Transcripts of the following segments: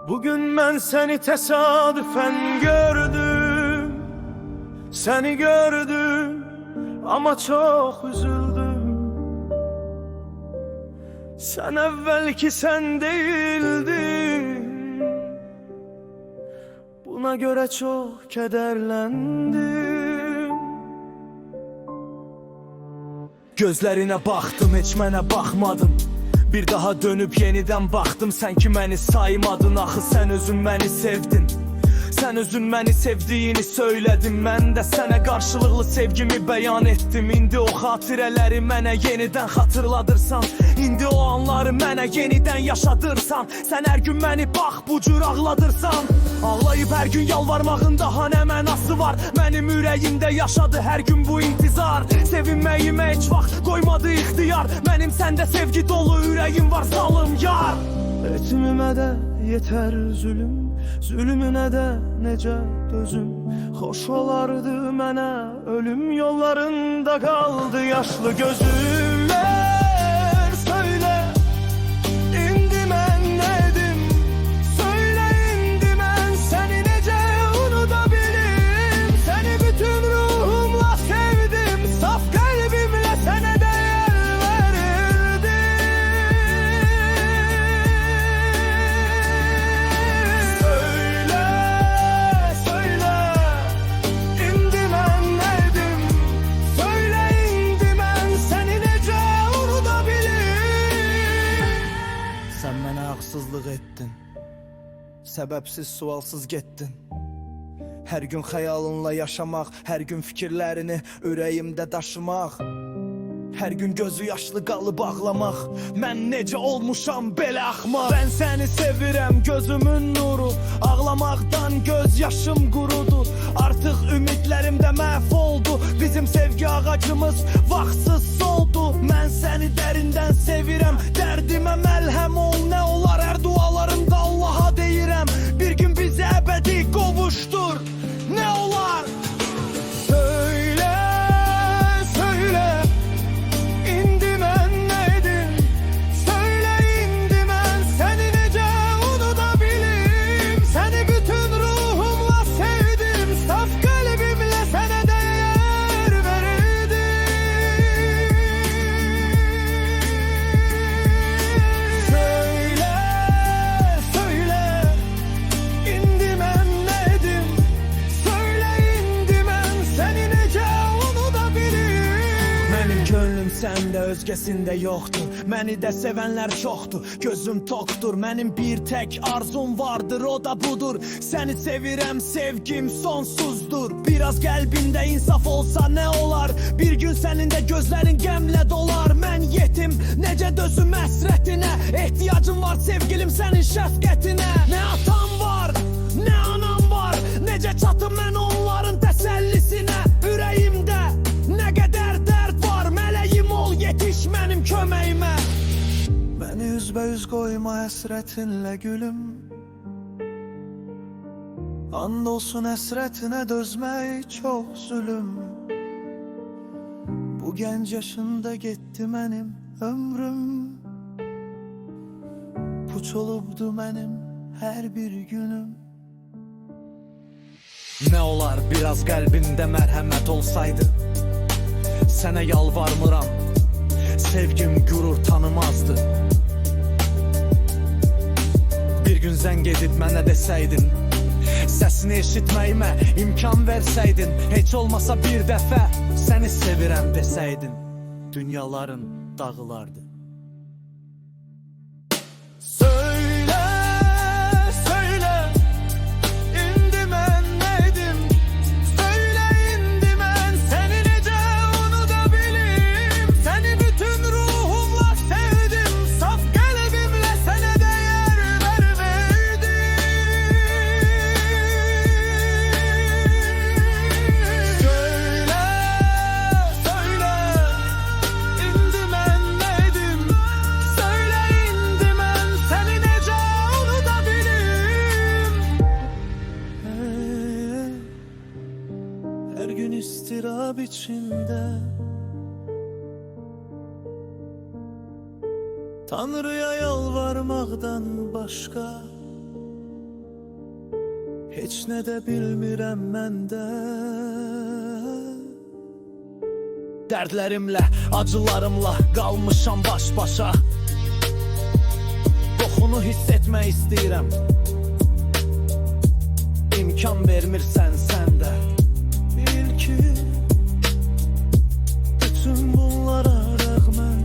Bugün ben seni tesadüfen gördüm. Seni gördüm ama çok üzüldüm. Sen evvelki sen değildin. Buna göre çok kederlendim. Gözlerine baktım, hiç mənə baxmadın. Bir daha dönüp yeniden baktım, sen ki məni saymadın. Axı sen özün məni sevdin. Sen özün məni sevdiyini söyledin. Mən də sənə qarşılıqlı sevgimi beyan ettim. İndi o xatirələri mənə yenidən xatırladırsan, İndi o anları mənə yenidən yaşadırsan. Sen her gün məni bax bu cür ağladırsan. Ağlayıp her gün yalvarmağın daha nə mənası var? Mənim ürəyimdə yaşadı her gün bu intizar. Sevinməyimə heç vaxt qoymadı ixtiyar. Mənim səndə sevgi dolu ürəyim var zalım yar. Etmimə də yeter zulüm, zulümünə də necə dözüm. Xoş olardı mənə ölüm, yollarında qaldı yaşlı gözümlər. Söyle, indi mən nədim? Söyle, indi mən səni necə unuda bilim? Səni bütün ruhumla sevdim, saf qəlbimlə sənə dəyər verirdim. Söyle, söyle, indi mən nədim? Söyle, indi mən səni necə unuda bilim? Sen mənə haksızlık ettin, sebepsiz sualsız getdin. Her gün xəyalınla yaşamaq, her gün fikirlərini ürəyimdə daşımaq, her gün gözü yaşlı qalıb ağlamaq. Mən necə olmuşam belə axmaq? Ben səni sevirəm, gözümün nuru. Ağlamaqdan göz yaşım qurudu. Artıq ümidlərim də məhv oldu. Bizim sevgi ağacımız vaxtsız soldu. Mən səni dərindən sevirəm, dərdimə məlhəm ol. Nə olar hər dualarımda Allaha deyirəm, bir gün bizi əbədi qovuşdur. Ne olar? Söyle, söyle, indi mən nədim? Söyle, indi mən səni necə unuda bilim? Səni bütün ruhumla sevdim, saf qəlbimlə sənə dəyər verirdim. Söyle, söyle, indi mən nədim? Söyle, indi mən səni necə unuda bilim? Mənim könlüm səndə, özgəsində yoxdur. Məni də sevənlər çoxdur, gözüm tokdur. Mənim bir tək arzum vardır, o da budur. Səni sevirəm, sevgim sonsuzdur. Biraz qəlbində insaf olsa nə olar? Bir gün sənin də gözlərin qəmlə dolar. Mən yetim, necə dözüm həsrətinə? Ehtiyacım var sevgilim sənin şəfqətinə. Nə atam var, nə anam var, necə çatım mən onların təsəllisinə? Ürəyimdə nə qədər dərd var, mələyim ol, yetiş mənim köməyimə. Məni üzbəüz qoyma həsrətinlə gülüm. And olsun həsrətinə dözmək çox zülüm. Bu gənc yaşında getdi mənim ömrüm. Puç olubdu mənim hər bir günüm. Ne olar biraz qəlbində mərhəmət olsaydı? Sənə yalvarmıram, sevgim qürur tanımazdı. Bir gün zəng edib mənə desəydin, səsini eşitməyimə imkan versəydin, heç olmasa bir dəfə səni sevirəm desəydin, dünyaların dağılardı. Söyle, söyle, indi mən nədim? Söyle, indi mən səni necə unuda bilim? Səni bütün ruhumla sevdim, saf qəlbimlə sənə dəyər vermirdim. Söyle, söyle, indi mən nədim? Söyle, indi mən səni necə unuda bilim? Her gün istirab içinde, Tanrı'ya yalvarmaktan başka Heç nə də bilmirəm məndə. Dərdlərimlə, acılarımla qalmışam baş-başa. Qoxunu hiss etmək istəyirəm. İmkan vermirsən sən də. Bil ki, bütün bunlara rəğmən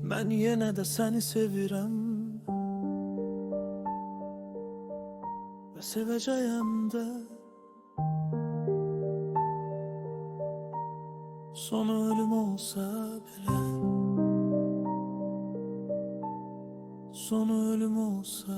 mən yenə də səni sevirəm. Və sevəcəyəm də. Sonu ölüm olsa belə, sonu ölüm olsa